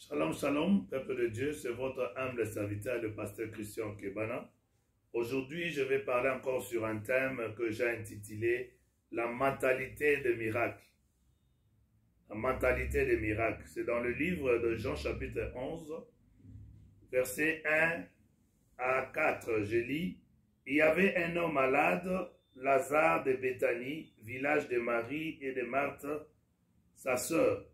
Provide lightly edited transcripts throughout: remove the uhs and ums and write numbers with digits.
Shalom, shalom, peuple de Dieu, c'est votre humble serviteur, le pasteur Christian Kebana. Aujourd'hui, je vais parler encore sur un thème que j'ai intitulé « La mentalité des miracles ». La mentalité des miracles. C'est dans le livre de Jean chapitre 11, versets 1 à 4. Je lis « Il y avait un homme malade, Lazare de Béthanie, village de Marie et de Marthe, sa sœur.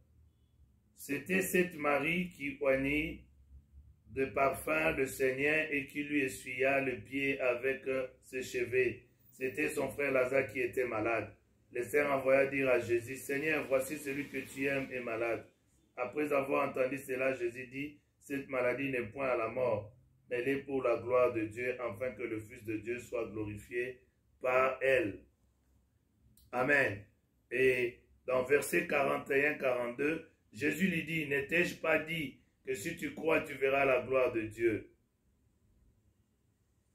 C'était cette Marie qui oignit de parfum le Seigneur et qui lui essuya le pied avec ses cheveux. C'était son frère Lazare qui était malade. Le Seigneur envoya dire à Jésus, « Seigneur, voici celui que tu aimes est malade. » Après avoir entendu cela, Jésus dit, « Cette maladie n'est point à la mort, mais elle est pour la gloire de Dieu, afin que le Fils de Dieu soit glorifié par elle. » Amen. Et dans versets 41-42, Jésus lui dit, « N'étais-je pas dit que si tu crois, tu verras la gloire de Dieu ?»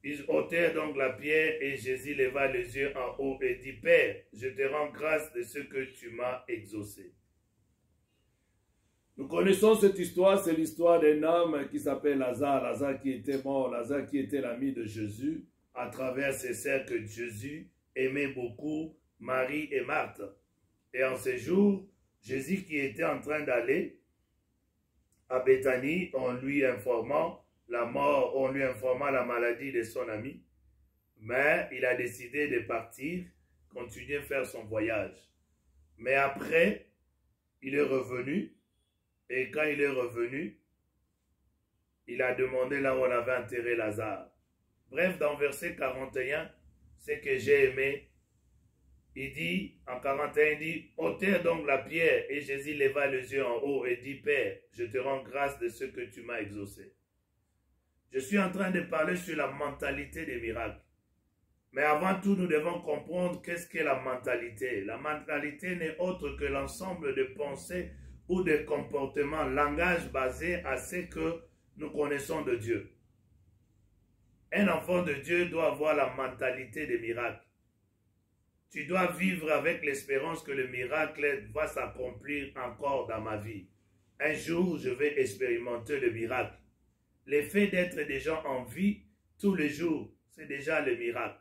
Ils ôtèrent donc la pierre et Jésus leva les yeux en haut et dit, « Père, je te rends grâce de ce que tu m'as exaucé. » Nous connaissons cette histoire, c'est l'histoire d'un homme qui s'appelle Lazare, Lazare qui était mort, Lazare qui était l'ami de Jésus, à travers ses sœurs que Jésus aimait beaucoup, Marie et Marthe. Et en ces jours, Jésus qui était en train d'aller à Béthanie, on lui informant la mort, on lui informant la maladie de son ami, mais il a décidé de partir, continuer à faire son voyage. Mais après, il est revenu, et quand il est revenu, il a demandé là où on avait enterré Lazare. Bref, dans verset 41, ce que j'ai aimé, il dit, en 41, il dit, « Ôtez donc la pierre. » Et Jésus leva les yeux en haut et dit, « Père, je te rends grâce de ce que tu m'as exaucé. » Je suis en train de parler sur la mentalité des miracles. Mais avant tout, nous devons comprendre qu'est-ce qu'est la mentalité. La mentalité n'est autre que l'ensemble de pensées ou de comportements, langage basé à ce que nous connaissons de Dieu. Un enfant de Dieu doit avoir la mentalité des miracles. Tu dois vivre avec l'espérance que le miracle va s'accomplir encore dans ma vie. Un jour, je vais expérimenter le miracle. Le fait d'être des gens en vie tous les jours, c'est déjà le miracle.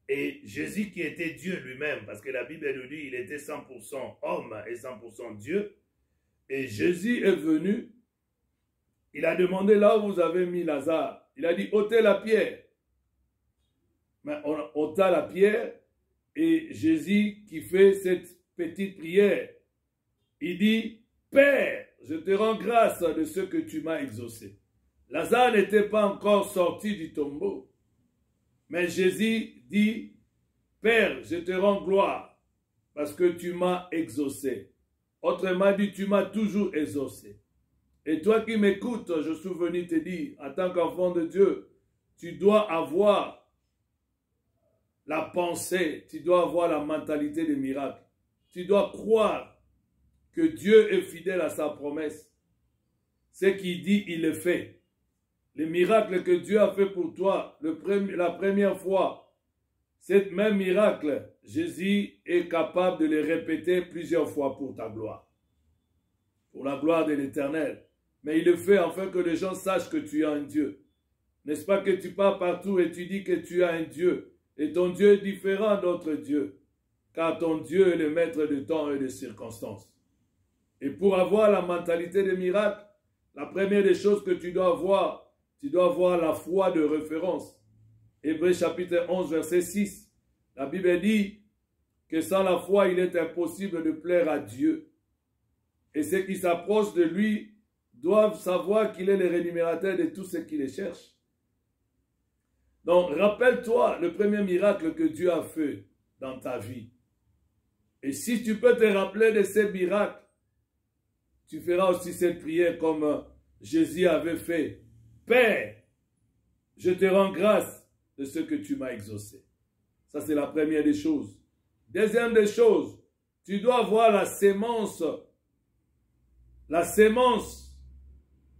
Et Jésus qui était Dieu lui-même, parce que la Bible nous dit qu'il était 100% homme et 100% Dieu. Et Jésus est venu, il a demandé là où vous avez mis Lazare. Il a dit, ôtez la pierre. Mais on ôta la pierre et Jésus qui fait cette petite prière, il dit, « Père, je te rends grâce de ce que tu m'as exaucé. » Lazare n'était pas encore sorti du tombeau. Mais Jésus dit, « Père, je te rends gloire parce que tu m'as exaucé. » Autrement dit, tu m'as toujours exaucé. Et toi qui m'écoutes, je suis venu te dire, en tant qu'enfant de Dieu, tu dois avoir la pensée, tu dois avoir la mentalité des miracles. Tu dois croire que Dieu est fidèle à sa promesse. Ce qu'il dit, il le fait. Les miracles que Dieu a fait pour toi, la première fois, ce même miracle, Jésus est capable de les répéter plusieurs fois pour ta gloire. Pour la gloire de l'Éternel. Mais il le fait afin que les gens sachent que tu as un Dieu. N'est-ce pas que tu pars partout et tu dis que tu as un Dieu? Et ton Dieu est différent d'autres dieux, car ton Dieu est le maître de temps et de circonstances. Et pour avoir la mentalité des miracles, la première des choses que tu dois avoir la foi de référence. Hébreux chapitre 11, verset 6. La Bible dit que sans la foi, il est impossible de plaire à Dieu. Et ceux qui s'approchent de lui doivent savoir qu'il est le rémunérateur de tous ceux qui les cherchent. Donc, rappelle-toi le premier miracle que Dieu a fait dans ta vie. Et si tu peux te rappeler de ces miracles, tu feras aussi cette prière comme Jésus avait fait. Père, je te rends grâce de ce que tu m'as exaucé. Ça, c'est la première des choses. Deuxième des choses, tu dois avoir la sémence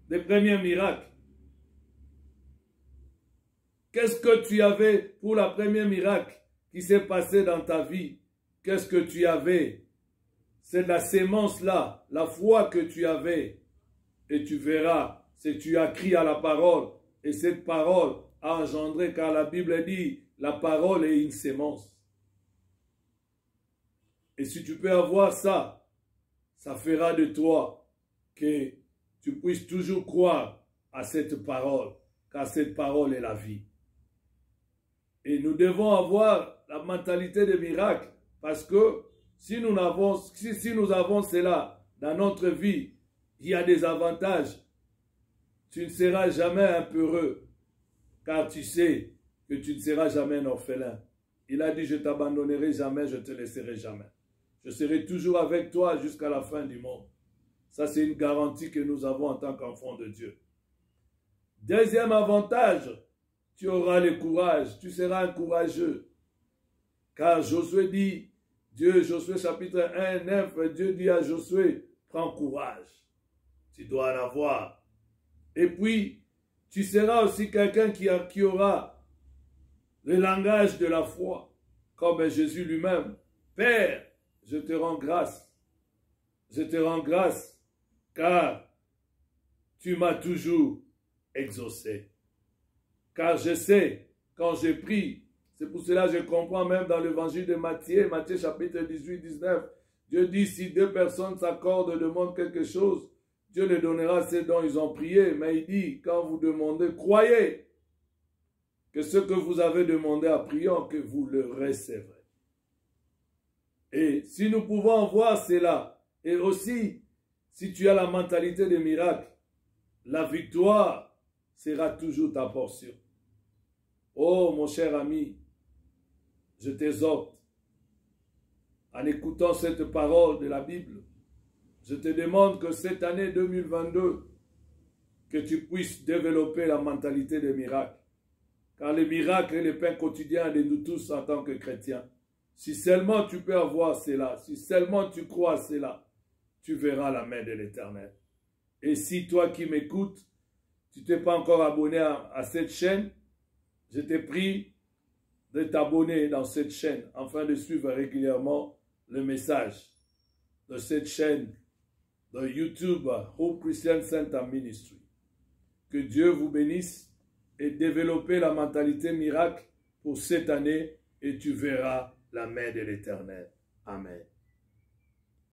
des premiers miracles. Qu'est-ce que tu avais pour la première miracle qui s'est passé dans ta vie? Qu'est-ce que tu avais? C'est la sémence là, la foi que tu avais et tu verras, c'est que tu as crié à la parole, et cette parole a engendré, car la Bible dit, la parole est une sémence. Et si tu peux avoir ça, ça fera de toi que tu puisses toujours croire à cette parole, car cette parole est la vie. Et nous devons avoir la mentalité de miracle, parce que si nous avons cela dans notre vie, il y a des avantages. Tu ne seras jamais un peureux, car tu sais que tu ne seras jamais un orphelin. Il a dit, je ne t'abandonnerai jamais, je ne te laisserai jamais. Je serai toujours avec toi jusqu'à la fin du monde. Ça, c'est une garantie que nous avons en tant qu'enfants de Dieu. Deuxième avantage, tu auras le courage, tu seras un courageux. Car Josué dit, Josué chapitre 1, 9, Dieu dit à Josué, prends courage. Tu dois en avoir. Et puis, tu seras aussi quelqu'un qui aura le langage de la foi, comme Jésus lui-même. Père, je te rends grâce. Je te rends grâce, car tu m'as toujours exaucé. Car je sais, quand je prie, c'est pour cela que je comprends même dans l'évangile de Matthieu, Matthieu chapitre 18, 19, Dieu dit, si deux personnes s'accordent, demandent quelque chose, Dieu leur donnera ce dont ils ont prié. Mais il dit, quand vous demandez, croyez que ce que vous avez demandé en priant, que vous le recevrez. Et si nous pouvons voir cela, et aussi, si tu as la mentalité de miracle, la victoire sera toujours ta portion. Oh, mon cher ami, je t'exhorte, en écoutant cette parole de la Bible, je te demande que cette année 2022, que tu puisses développer la mentalité des miracles. Car le miracle est le pain quotidien de nous tous en tant que chrétiens. Si seulement tu peux avoir cela, si seulement tu crois à cela, tu verras la main de l'Éternel. Et si toi qui m'écoutes, tu t'es pas encore abonné à cette chaîne, je te prie de t'abonner dans cette chaîne afin de suivre régulièrement le message de cette chaîne de YouTube Hope Christian Center Ministry. Que Dieu vous bénisse et développez la mentalité miracle pour cette année et tu verras la main de l'Éternel. Amen.